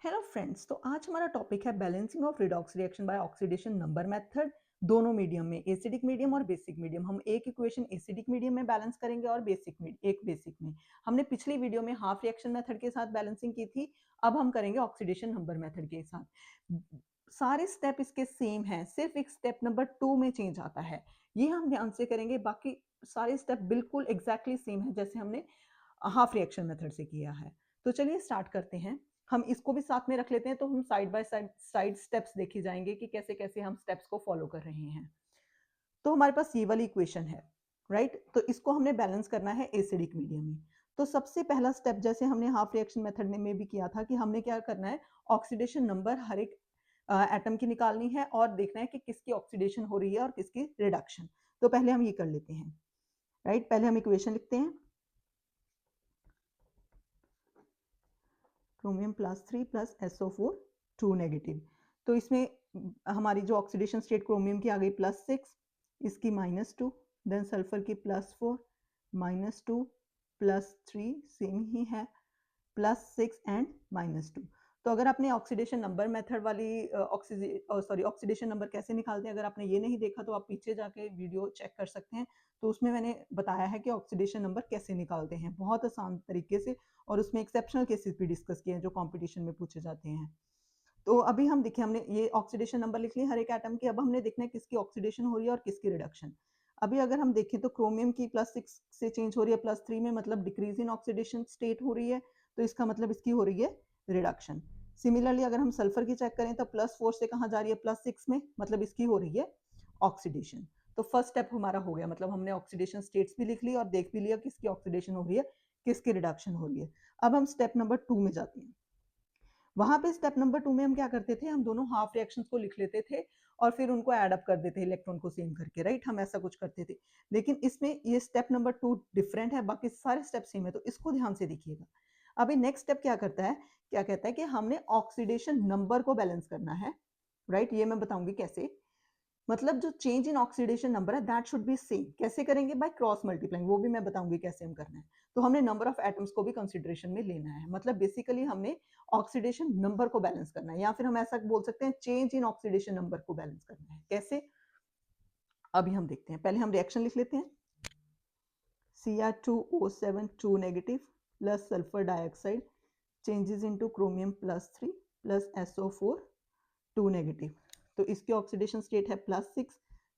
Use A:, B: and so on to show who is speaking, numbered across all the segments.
A: Hello friends, तो आज हमारा टॉपिक है balancing of redox reaction by oxidation number method. दोनों मीडियम में, एसिडिक मीडियम और बेसिक मीडियम। हम एक इक्वेशन एसिडिक मीडियम में बैलेंस करेंगे और एक बेसिक में। हमने पिछली वीडियो में हाफ रिएक्शन मेथड के साथ बैलेंसिंग की थी। अब हम करेंगे ऑक्सीडेशन नंबर मेथड के साथ। सारे स्टेप इसके सेम हैं, सिर्फ एक स्टेप नंबर 2 में चेंज आता है। ये हम ध्यान से करेंगे, बाकी सारे स्टेप बिल्कुल एग्जैक्टली सेम है जैसे हमने हाफ रिएक्शन मेथड से किया है। तो चलिए स्टार्ट करते हैं। हम इसको भी साथ में रख लेते हैं, तो हम साइड बाय साइड स्टेप्स देखे जाएंगे कि कैसे कैसे हम स्टेप्स को फॉलो कर रहे हैं। तो हमारे पास ये वाली इक्वेशन है, राइट। तो इसको हमने बैलेंस करना है एसिडिक मीडियम में। तो सबसे पहला स्टेप, जैसे हमने हाफ रिएक्शन मेथड में भी किया था, कि हमने क्या करना है, ऑक्सीडेशन नंबर हर एक एटम की निकालनी है और देखना है कि किसकी ऑक्सीडेशन हो रही है और किसकी रिडक्शन। तो पहले हम ये कर लेते हैं, राइट। पहले हम इक्वेशन लिखते हैं, क्रोमियम +3 प्लस SO4 2 नेगेटिव। तो इसमें हमारी जो ऑक्सीडेशन स्टेट क्रोमियम की आ गई +6, इसकी -2, देन सल्फर की +4 -2 +3 सेम ही है, +6 एंड -2। तो अगर आपने ऑक्सीडेशन नंबर मेथड वाली ऑक्सीडेशन नंबर कैसे निकालते हैं, अगर आपने ये नहीं देखा तो आप पीछे जाके वीडियो चेक कर सकते हैं। तो उसमें मैंने बताया है कि ऑक्सीडेशन नंबर कैसे निकालते हैं, बहुत आसान तरीके से। और उसमें एक्सेप्शनल केसेस भी डिस्कस किए हैं जो कंपटीशन में पूछे जाते हैं। तो अभी हम देखिए, हमने ये ऑक्सीडेशन नंबर लिख लिया हर एक एटम की। अब हमने देखना है किसकी ऑक्सीडेशन हो रही है और किसकी रिडक्शन। अभी अगर हम देखें तो क्रोमियम की +6 से चेंज हो रही है +3 में, मतलब डिक्रीज इन ऑक्सीडेशन स्टेट हो रही है। तो इसका मतलब इसकी हो रही है रिडक्शन। सिमिलरली अगर हम सल्फर की चेक करें तो +4 से कहाँ जा रही है, +6 में, मतलब इसकी हो रही है ऑक्सीडेशन। तो फर्स्ट स्टेप हमारा हो गया, मतलब हमने ऑक्सीडेशन स्टेट्स भी लिख ली और देख भी लिया किसकी ऑक्सीडेशन हो रही है, किसकी रिडक्शन हो रही है। अब हम स्टेप नंबर 2 में जाते हैं। वहां पे स्टेप नंबर 2 में हम क्या करते थे, हम दोनों हाफ रिएक्शंस को लिख लेते थे और फिर उनको ऐड अप कर देते, इलेक्ट्रॉन को सेम करके, राइट। हम ऐसा कुछ करते थे। लेकिन इसमें ये स्टेप नंबर 2 डिफरेंट है, बाकी सारे स्टेप सेम है, तो इसको ध्यान से देखिएगा। अभी नेक्स्ट स्टेप क्या करता है, क्या कहता है कि हमने ऑक्सीडेशन नंबर को बैलेंस करना है, राइट। ये मैं बताऊंगी कैसे। मतलब जो चेंज इन ऑक्सीडेशन नंबर है दैट शुड बी सेम। कैसे करेंगे, बाय क्रॉस मल्टीप्लाइंग, वो भी मैं बताऊंगी कैसे हम करना है। तो हमने नंबर ऑफ एटम्स को भी कंसीडरेशन में लेना है, मतलब बेसिकली हमने ऑक्सीडेशन नंबर को बैलेंस करना है, या फिर हम ऐसा बोल सकते हैं चेंज इन ऑक्सीडेशन नंबर को बैलेंस करना है। कैसे, अभी हम देखते हैं। पहले हम रिएक्शन लिख लेते हैं, Cr2O7 2 negative plus sulphur dioxide changes into chromium +3 plus SO4 2 negative. तो इसकी ऑक्सीडेशन स्टेट है +6,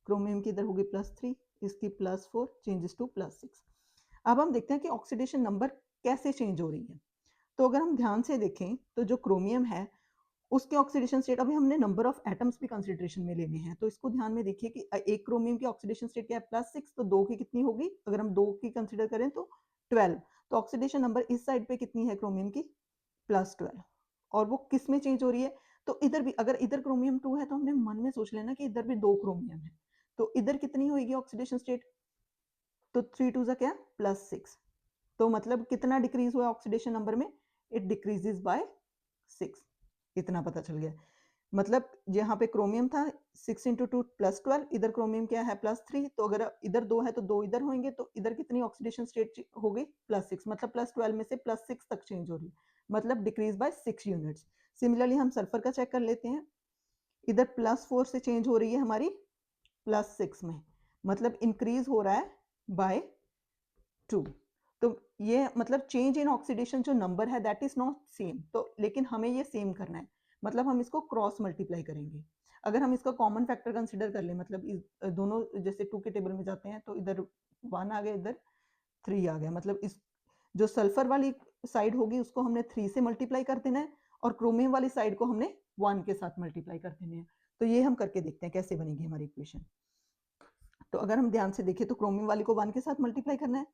A: क्रोमियम की इधर होगी +3, इसकी +4 चेंजेस टू +6। अब हम देखते हैं कि ऑक्सीडेशन नंबर कैसे चेंज हो रही है। तो अगर हम ध्यान से देखें तो जो क्रोमियम है उसके ऑक्सीडेशन स्टेट, अभी हमने नंबर ऑफ एटम्स भी कंसिडरेशन में लेने हैं, तो इसको ध्यान में देखिए कि एक क्रोमियम की ऑक्सीडेशन स्टेट क्या है, +6, तो 2 की कितनी होगी, अगर हम 2 की कंसिडर करें तो 12। तो ऑक्सीडेशन नंबर इस साइड पे कितनी है क्रोमियम की, +12। और वो किस में चेंज हो रही है, तो इधर भी, अगर इधर क्रोमियम 2 है तो हमने मन में सोच लेना कि इधर भी 2 क्रोमियम है। तो इधर कितनी होगी ऑक्सीडेशन स्टेट, तो 3 2 क्या, +6। तो मतलब कितना डिक्रीज हुआ ऑक्सीडेशन नंबर में, इट डिक्रीजेस बाय 6। इतना पता चल गया। मतलब यहाँ पे क्रोमियम था 6 इंटू 2 +12, इधर क्रोमियम क्या है +3, तो अगर इधर 2 है तो 2 इधर होंगे, तो इधर कितनी ऑक्सीडेशन स्टेट हो गई, +6, मतलब +12 में से +6 तक चेंज हो रही है, मतलब डिक्रीज बाय 6 यूनिट्स। सिमिलरली हम सल्फर का चेक कर लेते हैं, इधर +4 से चेंज हो रही है हमारी +6 में, मतलब इंक्रीज हो रहा है बाय 2। तो ये मतलब चेंज इन ऑक्सीडेशन जो नंबर है दैट इज नॉट सेम, तो लेकिन हमें ये सेम करना है, मतलब हम इसको क्रॉस मल्टीप्लाई करेंगे। अगर हम इसका कॉमन फैक्टर कंसिडर कर ले, मतलब इस दोनों जैसे 2 के टेबल में जाते हैं तो इधर 1 आ गया, इधर 3 आ गया, मतलब इस जो सल्फर वाली साइड होगी उसको हमने 3 से मल्टीप्लाई कर देना है और क्रोमियम वाली साइड को हमने 1 के साथ मल्टीप्लाई कर देने हैं। तो ये हम करके देखते हैं कैसे बनेगी हमारी इक्वेशन। तो अगर हम ध्यान से देखें तो क्रोमियम वाली को 1 के साथ मल्टीप्लाई करना है,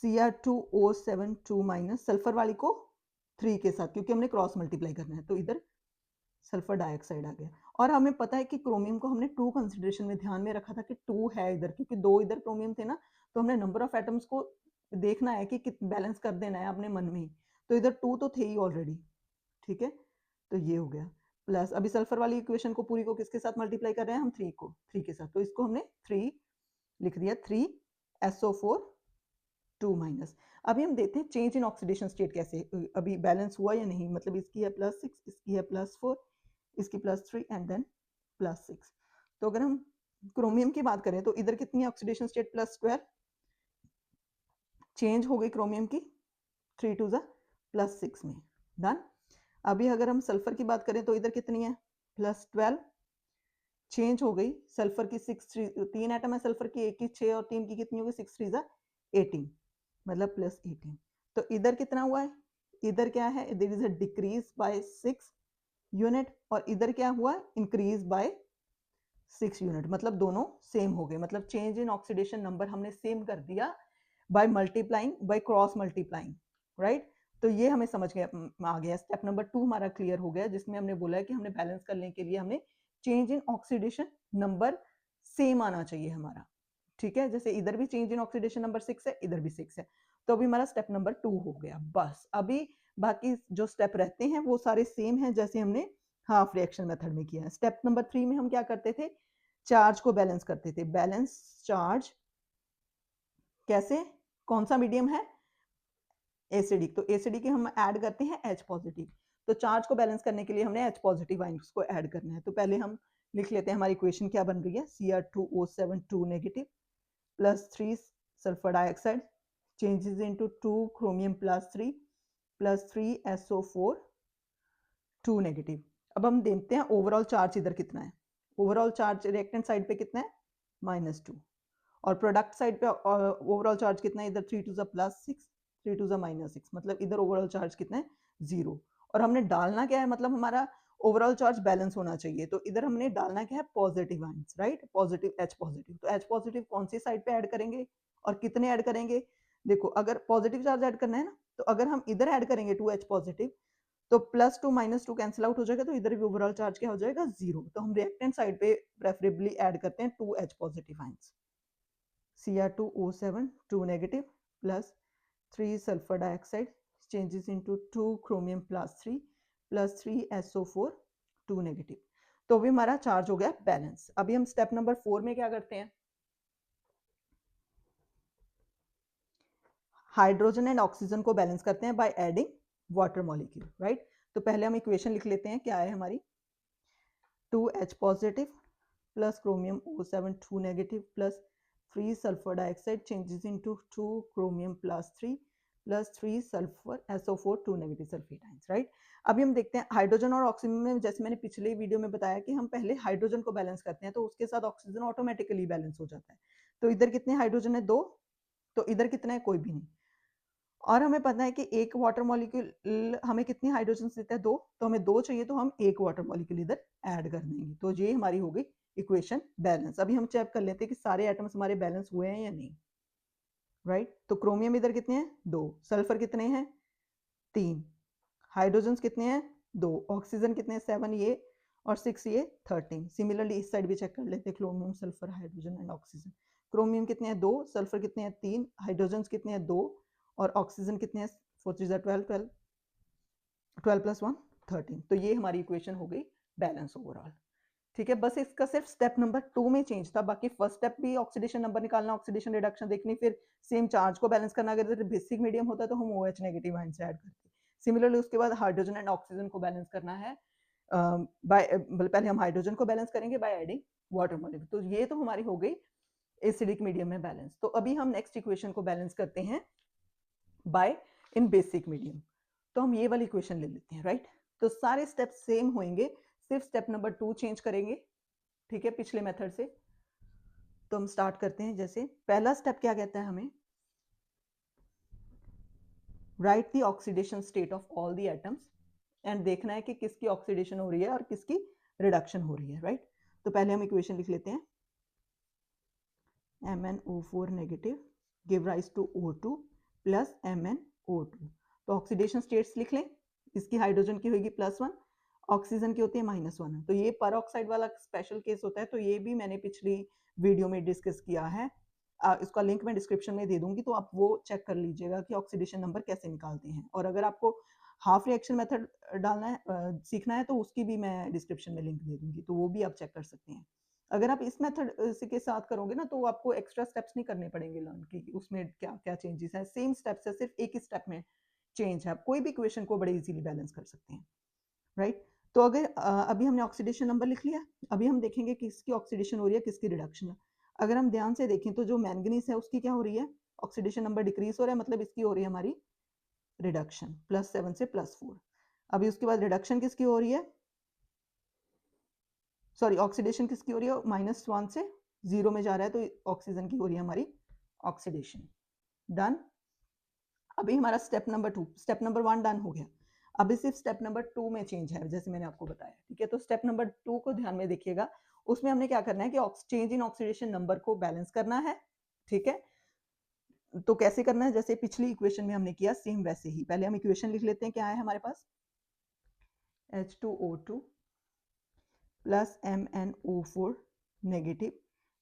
A: Cr2O7 2 माइनस सल्फर वाली को 3 के साथ, क्योंकि हमने क्रॉस मल्टीप्लाई करना है, तो इधर सल्फर डाइऑक्साइड आ गया। और हमें पता है कि क्रोमियम को हमने 2 कंसिडरेशन में ध्यान में रखा था कि 2 है इधर, क्योंकि 2 इधर क्रोमियम थे ना, तो हमने नंबर ऑफ एटम्स को देखना है कि बैलेंस कर देना है अपने मन में ही। तो इधर 2 तो थे ही ऑलरेडी, ठीक है। तो ये हो गया, प्लस अभी सल्फर वाली इक्वेशन को पूरी को किसके साथ मल्टीप्लाई कर रहे हैं हम, 3 को 3 के साथ, तो इसको हमने 3 लिख दिया, 3 SO4 2 माइनस। अभी हम देखते हैं चेंज इन ऑक्सीडेशन स्टेट कैसे, अभी बैलेंस हुआ या नहीं, मतलब इसकी है +6, इसकी है +4, इसकी +3 एंड देन +6। तो अगर हम क्रोमियम की बात करें तो इधर कितनी है ऑक्सीडेशन स्टेट +12, चेंज हो गई क्रोमियम की 3 टू +6 में, डन। अभी अगर हम सल्फर की बात करें तो इधर कितनी है +12, चेंज हो गई सल्फर की 3 एटम है सल्फर की, एक की 6 और 3 की कितनी होगी 6 3 18, मतलब +18। तो इधर कितना हुआ है, इधर क्या है, there is a decrease by 6 unit, और इधर क्या हुआ इंक्रीज बाय 6 यूनिट, मतलब दोनों सेम हो गए, मतलब चेंज इन ऑक्सीडेशन नंबर हमने सेम कर दिया by multiplying, by cross multiplying, right. तो ये हमें समझ गया, आ गया स्टेप नंबर 2 हमारा क्लियर हो गया, जिसमें हमने बोला है कि हमने बैलेंस करने के लिए हमने change in oxidation number same आना चाहिए हमारा, ठीक है। जैसे इधर भी चेंज इन ऑक्सीडेशन नंबर 6 है, इधर भी 6 है, तो अभी हमारा स्टेप नंबर 2 हो गया। बस अभी बाकी जो स्टेप रहते हैं वो सारे सेम हैं जैसे हमने हाफ रिएक्शन मेथड में किया है। स्टेप नंबर 3 में हम क्या करते थे, चार्ज को बैलेंस करते थे। बैलेंस चार्ज कैसे, कौन सा मीडियम है एसिडिक, तो एसिडिक हम ऐड करते हैं H पॉजिटिव, तो चार्ज को बैलेंस करने के लिए हमने H पॉजिटिव आयंस को ऐड करना है। तो पहले हम लिख लेते हैं हमारी इक्वेशन क्या बन रही है, Cr2O7 2 negative +3 sulphur dioxide changes into 2 chromium +3 +3 SO4 2 negative. अब हम देखते हैं ओवरऑल चार्ज इधर कितना है, ओवरऑल चार्ज रिएक्टेंट साइड पे कितना है -2, और प्रोडक्ट साइड पे ओवरऑल चार्ज कितना है, इधर 3 टू +6 3 टू -6, मतलब इधर ओवरऑल चार्ज कितना है 0, और हमने डालना क्या है, मतलब हमारा ओवरऑल चार्ज बैलेंस होना चाहिए, तो इधर हमने डालना क्या है positive ions, right, positive H positive. तो H पॉजिटिव कौन सी साइड पे ऐड करेंगे और कितने ऐड करेंगे, देखो अगर पॉजिटिव चार्ज ऐड करना है ना, तो अगर हम इधर ऐड करेंगे 2H पॉजिटिव तो +2 -2 कैंसिल आउट हो जाएगा, तो इधर भी ओवरऑल चार्ज क्या हो जाएगा 0। तो हम रिएक्टेंट साइड पे प्रेफरेबली ऐड करते हैं 2H positive ions, Cr2O7 2 negative plus 3 sulfur dioxide changes into 2 chromium +3 plus 3 SO4 2 negative। तो अभी हमारा चार्ज हो गया बैलेंस। अभी हम स्टेप नंबर 4 में क्या करते हैं, हाइड्रोजन एंड ऑक्सीजन को बैलेंस करते हैं by adding water molecule, right. तो पहले हम इक्वेशन लिख लेते हैं, क्या है हमारी 2H positive plus chromium O7 2 negative plus 3 sulfur dioxide changes into 2 chromium plus 3 sulfur SO4 2 negative sulfate ions, right। अभी हम देखते हैं हाइड्रोजन और ऑक्सीजन में, जैसे मैंने पिछले वीडियो में बताया कि हम पहले हाइड्रोजन को बैलेंस करते हैं तो उसके साथ ऑक्सीजन ऑटोमेटिकली बैलेंस हो जाता है। तो इधर कितने हाइड्रोजन है 2, तो इधर कितना है कोई भी नहीं, और हमें पता है कि एक वाटर मॉलिक्यूल हमें कितनी हाइड्रोजन देता है 2, तो हमें 2 चाहिए, तो हम एक वाटर मॉलिक्यूल इधर ऐड कर देंगे, तो ये हमारी हो गई इक्वेशन बैलेंस। अभी हम चेक कर लेते हैं कि सारे एटम्स हमारे बैलेंस हुए हैं या नहीं, राइट। तो क्रोमियम इधर कितने हैं 2, सल्फर कितने हैं 3, हाइड्रोजन कितने हैं 2, ऑक्सीजन कितने हैं 7 ये और 6 ये 13। सिमिलरली इस साइड भी चेक कर लेते हैं, chromium sulphur hydrogen and oxygen. Chromium कितने हैं 2, सल्फर कितने हैं 3, हाइड्रोजन कितने हैं 2 और ऑक्सीजन कितने हैं 4 3 12 12 12 प्लस 1 13। तो ये हमारी इक्वेशन हो गई बैलेंस ओवरऑल, ठीक है। बस इसका सिर्फ स्टेप नंबर 2 में चेंज था, बाकी फर्स्ट स्टेप भी ऑक्सीडेशन नंबर निकालना, ऑक्सीडेशन रिडक्शन देखनी, फिर सेम चार्ज को बैलेंस करना। अगर बेसिक मीडियम होता तो हम OH नेगेटिव आयन से ऐड करते। सिमिलरली उसके बाद हाइड्रोजन एंड ऑक्सीजन को बैलेंस करना है पहले हम हाइड्रोजन को बैलेंस करेंगे बाय एडिंग वाटर मॉलिक्यूल। तो ये तो हमारी हो गई एसिडिक मीडियम में बैलेंस। तो अभी हम नेक्स्ट इक्वेशन को बैलेंस करते हैं बाय इन बेसिक मीडियम। तो हम ये वाली इक्वेशन ले लेते हैं, राइट। तो सारे स्टेप सेम होंगे, सिर्फ स्टेप नंबर 2 चेंज करेंगे, ठीक है, पिछले मेथड से। तो हम स्टार्ट करते हैं। जैसे पहला स्टेप क्या कहता है हमें, right the oxidation state of all the atoms, and देखना है कि किसकी ऑक्सीडेशन हो रही है और किसकी रिडक्शन हो रही है, राइट। तो पहले हम इक्वेशन लिख लेते हैं, MnO4 negative give rise to O2 plus MnO2। तो ऑक्सीडेशन स्टेट्स लिख लें, इसकी हाइड्रोजन की होगी +1, ऑक्सीजन की होती है -1। तो ये पर ऑक्साइड वाला स्पेशल केस होता है, तो ये भी मैंने पिछली वीडियो में डिस्कस किया है, इसका लिंक मैं डिस्क्रिप्शन में दे दूंगी, तो आप वो चेक कर लीजिएगा कि ऑक्सीडेशन नंबर कैसे निकालते हैं। और अगर आपको हाफ रिएक्शन मेथड डालना है सीखना है तो उसकी भी मैं डिस्क्रिप्शन में लिंक दे दूंगी, तो वो भी आप चेक कर सकते हैं। अगर आप इस मेथड के साथ करोगे ना तो आपको एक्स्ट्रा स्टेप्स नहीं करने पड़ेंगे लर्न की उसमें क्या क्या चेंजेस हैं, सेम स्टेप्स है, सिर्फ एक ही स्टेप में चेंज है, आप कोई भी इक्वेशन को बड़े इजीली बैलेंस कर सकते हैं, राइट। तो अगर अभी हमने ऑक्सीडेशन नंबर लिख लिया, अभी हम देखेंगे किसकी ऑक्सीडेशन हो रही है किसकी रिडक्शन है। अगर हम ध्यान से देखें तो जो मैंगनीज है उसकी क्या हो रही है, ऑक्सीडेशन नंबर डिक्रीज हो रहा है, मतलब इसकी हो रही है हमारी रिडक्शन +7 से +4। अभी उसके बाद रिडक्शन किसकी हो रही है, सॉरी ऑक्सीडेशन किसकी हो रही है, -1 से 0 में जा रहा है, तो ऑक्सीजन की हो रही है हमारी ऑक्सीडेशन। डन। अभी हमारा step number 2, step number 1 done हो गया, अभी सिर्फ स्टेप नंबर 2 में चेंज है जैसे मैंने आपको बताया, ठीक है। तो स्टेप नंबर 2 को ध्यान में देखिएगा, उसमें हमने क्या करना है कि चेंज इन ऑक्सीडेशन नंबर को बैलेंस करना है, ठीक है। तो कैसे करना है, जैसे पिछली इक्वेशन में हमने किया सेम वैसे ही, पहले हम इक्वेशन लिख लेते हैं, क्या है हमारे पास, H2O2 plus MnO4 negative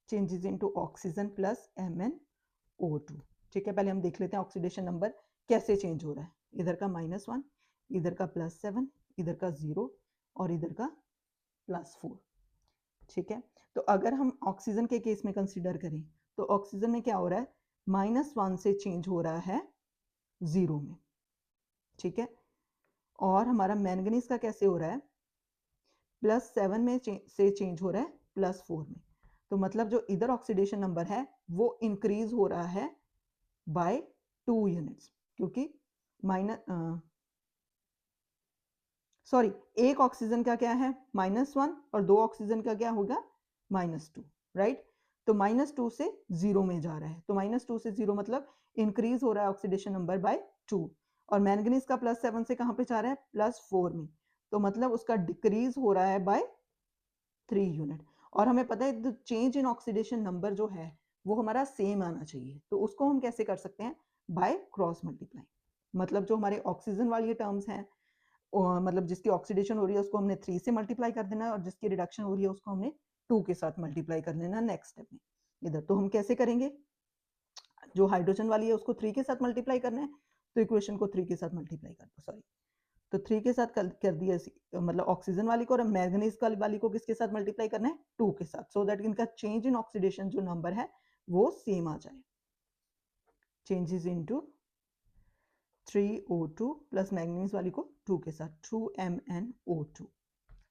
A: changes into oxygen plus MnO2, ठीक है। पहले हम देख लेते हैं ऑक्सीडेशन नंबर कैसे चेंज हो रहा है, इधर का -1, इधर का +7, इधर का 0 और इधर का +4, ठीक है। तो अगर हम ऑक्सीजन के केस में कंसीडर करें तो ऑक्सीजन में क्या हो रहा है, -1 से चेंज हो रहा है 0 में, ठीक है। और हमारा मैंगनीज का कैसे हो रहा है, +7 में से चेंज हो रहा है +4 में, तो मतलब जो इधर ऑक्सीडेशन नंबर है वो इंक्रीज हो रहा है बाय 2 यूनिट्स, क्योंकि सॉरी एक ऑक्सीजन का क्या है -1 और 2 ऑक्सीजन का क्या होगा -2, राइट। तो -2 से 0 में जा रहा है, तो -2 से 0 मतलब इंक्रीज हो रहा है ऑक्सीडेशन नंबर बाय 2, और मैंगनीज का +7 से कहां पे जा रहा है +4 में, तो मतलब उसका डिक्रीज हो रहा है बाय 3 यूनिट। और हमें पता है चेंज इन ऑक्सीडेशन नंबर जो है वो हमारा सेम आना चाहिए, तो उसको हम कैसे कर सकते हैं, बाय क्रॉस मल्टीप्लाई। मतलब जो हमारे ऑक्सीजन वाली टर्म्स हैं, मतलब जिसकी ऑक्सीडेशन हो रही है उसको हमने 3 से मल्टीप्लाई कर देना है, और जिसकी रिडक्शन हो रही है उसको हमने 2 के साथ मल्टीप्लाई कर लेना नेक्स्ट स्टेप में। इधर तो हम कैसे करेंगे, जो हाइड्रोजन वाली है उसको 3 के साथ मल्टीप्लाई करना है, तो इक्वेशन को 3 के साथ मल्टीप्लाई कर दो, सॉरी, तो 3 के साथ कर दिया, मतलब ऑक्सीजन वाली को, और मैंगनीज वाली को किसके साथ मल्टीप्लाई करना है 2 के साथ, सो दैट इनका चेंज इन ऑक्सीडेशन जो नंबर है वो सेम आ जाए, changes into 3O2 plus manganese वाली को 2 के साथ 2MnO2,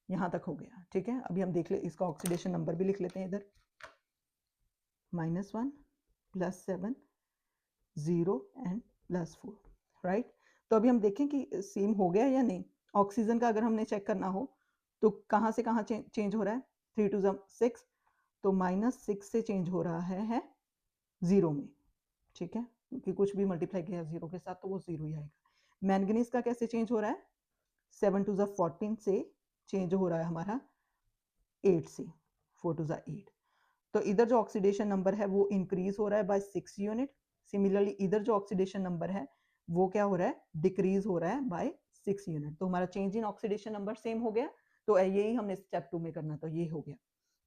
A: यहां तक हो गया, ठीक है। अभी हम देख ले इसका ऑक्सीडेशन नंबर भी लिख लेते हैं इधर, -1 +7 0 एंड +4, राइट। तो अभी हम देखें कि सेम हो गया या नहीं। ऑक्सीजन का अगर हमने चेक करना हो तो कहां से कहां चेंज हो रहा है, 3 2 6, तो -6 से चेंज हो रहा है 0 में, ठीक है, क्योंकि कुछ भी मल्टीप्लाई किया 0 के साथ तो वो 0 ही आएगा। मैंगनीज का कैसे चेंज हो रहा है, 7 2 14 से चेंज हो रहा है हमारा 8 से, 4 2 8, तो इधर जो ऑक्सीडेशन नंबर है वो इंक्रीज हो रहा है बाय 6 यूनिट। सिमिलरली इधर जो ऑक्सीडेशन नंबर है वो क्या हो रहा है, डिक्रीज हो रहा है बाय 6 यूनिट, तो हमारा change in oxidation number same हो गया। तो यही हमने स्टेप 2 में करना, तो ये हो गया।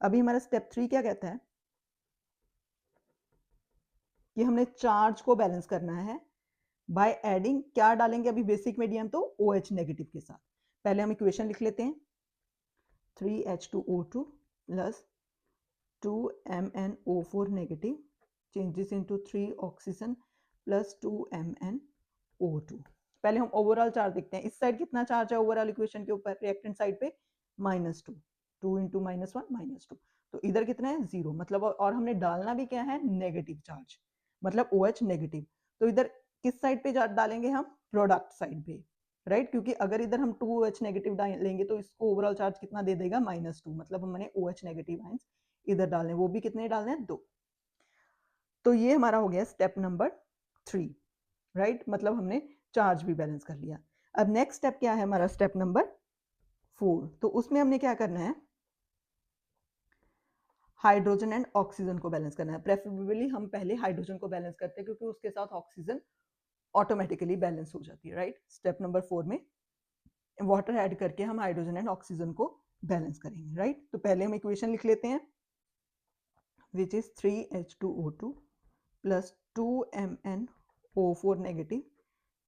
A: अभी हमारा स्टेप 3 क्या कहता है कि हमने चार्ज को बैलेंस करना है बाय एडिंग, क्या डालेंगे अभी बेसिक मीडियम, तो OH नेगेटिव के साथ। पहले हम इक्वेशन लिख लेते हैं, 3H2O2 plus 2MnO4 negative changes into 3 oxygen plus 2MnO2। पहले हम ओवरऑल चार्ज देखते हैं, इस साइड कितना चार्ज है ओवरऑल इक्वेशन के ऊपर, रिएक्टेंट साइड पे -2, 2 इंटू -1 -2, तो इधर कितना है 0, मतलब और हमने डालना भी क्या है नेगेटिव चार्ज, मतलब OH नेगेटिव। तो इधर किस साइड पे डालेंगे हम, प्रोडक्ट साइड पे, राइट, क्योंकि अगर इधर हम 2OH नेगेटिव डालेंगे तो इसको ओवरऑल चार्ज कितना दे देगा -2, मतलब हमने OH नेगेटिव आयंस इधर डालने, वो भी कितने डालने हैं 2। तो ये हमारा हो गया स्टेप नंबर 3, राइट, मतलब हमने चार्ज भी बैलेंस कर लिया। अब नेक्स्ट स्टेप क्या है हमारा, स्टेप नंबर 4, तो उसमें हमने क्या करना है, हाइड्रोजन एंड ऑक्सीजन को बैलेंस करना है। प्रेफरेबली हम पहले हाइड्रोजन को बैलेंस करते हैं क्योंकि उसके साथ ऑक्सीजन ऑटोमेटिकली बैलेंस हो जाती है, राइट। स्टेप नंबर 4 में वाटर ऐड करके हम हाइड्रोजन एंड ऑक्सीजन को बैलेंस करेंगे, राइट। तो पहले हम इक्वेशन लिख लेते हैं, which is 3H2O2 plus 2MnO4 negative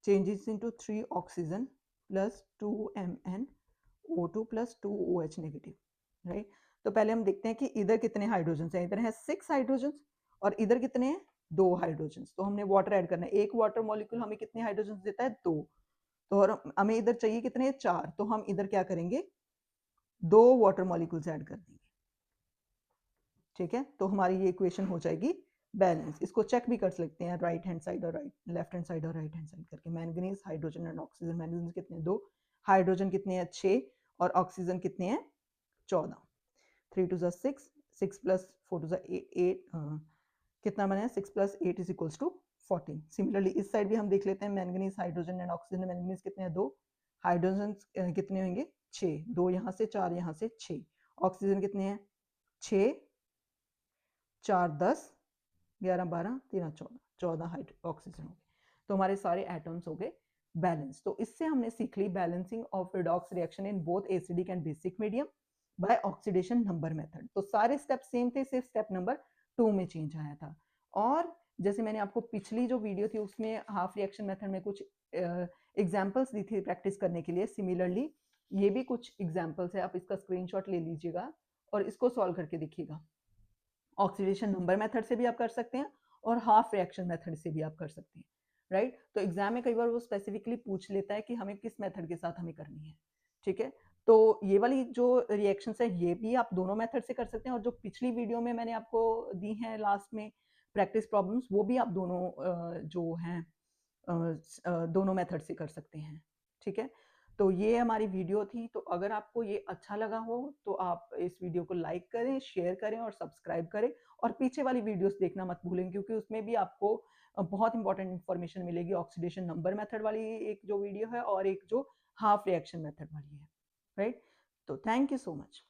A: changes into 3 oxygen plus 2MnO2 plus 2OH negative, right। तो पहले हम देखते हैं कि इधर कितने हाइड्रोजन हैं। इधर है 6 हाइड्रोजन और इधर कितने हैं 2 हाइड्रोजन। तो हमने वाटर ऐड करना है। एक वाटर मॉलिक्यूल हमें कितने हाइड्रोजन देता है 2। तो और हमें इधर चाहिए कितने 4। तो हम इधर क्या करेंगे 2 वाटर मॉलिक्यूल्स ऐड कर देंगे। ठीक है, तो हमारी ये इक्वेशन हो जाएगी बैलेंस। इसको चेक भी कर सकते हैं राइट हैंड साइड और लेफ्ट हैंड साइड और राइट हैंड साइड करके। Manganese hydrogen and oxygen. Manganese कितने 2, हाइड्रोजन कितने हैं 6 और ऑक्सीजन कितने हैं 14। 3 2 6, 6 प्लस 4 2 8, कितना बना है 6 plus 8 is equals to 14। Similarly इस साइड भी हम देख लेते हैं manganese hydrogen and oxygen. Manganese कितने हैं 2, हाइड्रोजन कितने होंगे 6, 2 यहाँ से 4 यहाँ से 6। ऑक्सीजन कितने हैं 6 4 10 11 12 13 14, 14 ऑक्सीजन हो गए। तो हमारे सारे एटम्स हो गए बैलेंस। तो इससे हमने सीख ली balancing of redox reaction in both acidic and basic medium by oxidation number method. तो सारे स्टेप सेम थे, सिर्फ स्टेप नंबर 2 में चेंज आया था। और जैसे मैंने आपको पिछली जो वीडियो थी उसमें हाफ रिएक्शन मेथड में कुछ एग्जांपल्स दी थी प्रैक्टिस करने के लिए। सिमिलरली ये भी कुछ एग्जांपल्स है, आप इसका स्क्रीनशॉट ले लीजिएगा और इसको सॉल्व करके देखिएगा। ऑक्सीडेशन नंबर मेथड से भी आप कर सकते हैं और हाफ रिएक्शन मेथड से भी आप कर सकते हैं, राइट। तो एग्जाम में कई बार वो स्पेसिफिकली पूछ लेता है कि हमें किस मेथड के साथ हमें करनी है। ठीक है, तो ये वाली जो रिएक्शंस है ये भी आप दोनों मेथड से कर सकते हैं और जो पिछली वीडियो में मैंने आपको दी है लास्ट में प्रैक्टिस प्रॉब्लम्स, वो भी आप दोनों जो हैं दोनों मेथड से कर सकते हैं। ठीक है, तो ये हमारी वीडियो थी। तो अगर आपको ये अच्छा लगा हो तो आप इस वीडियो को लाइक करें, शेयर करें और सब्सक्राइब करें। और पीछे वाली वीडियोस देखना मत भूलें क्योंकि उसमें भी आपको बहुत इंपॉर्टेंट इन्फॉर्मेशन मिलेगी। ऑक्सीडेशन नंबर मेथड वाली एक जो वीडियो है और एक जो हाफ रिएक्शन मेथड वाली है, राइट। तो थैंक यू सो मच।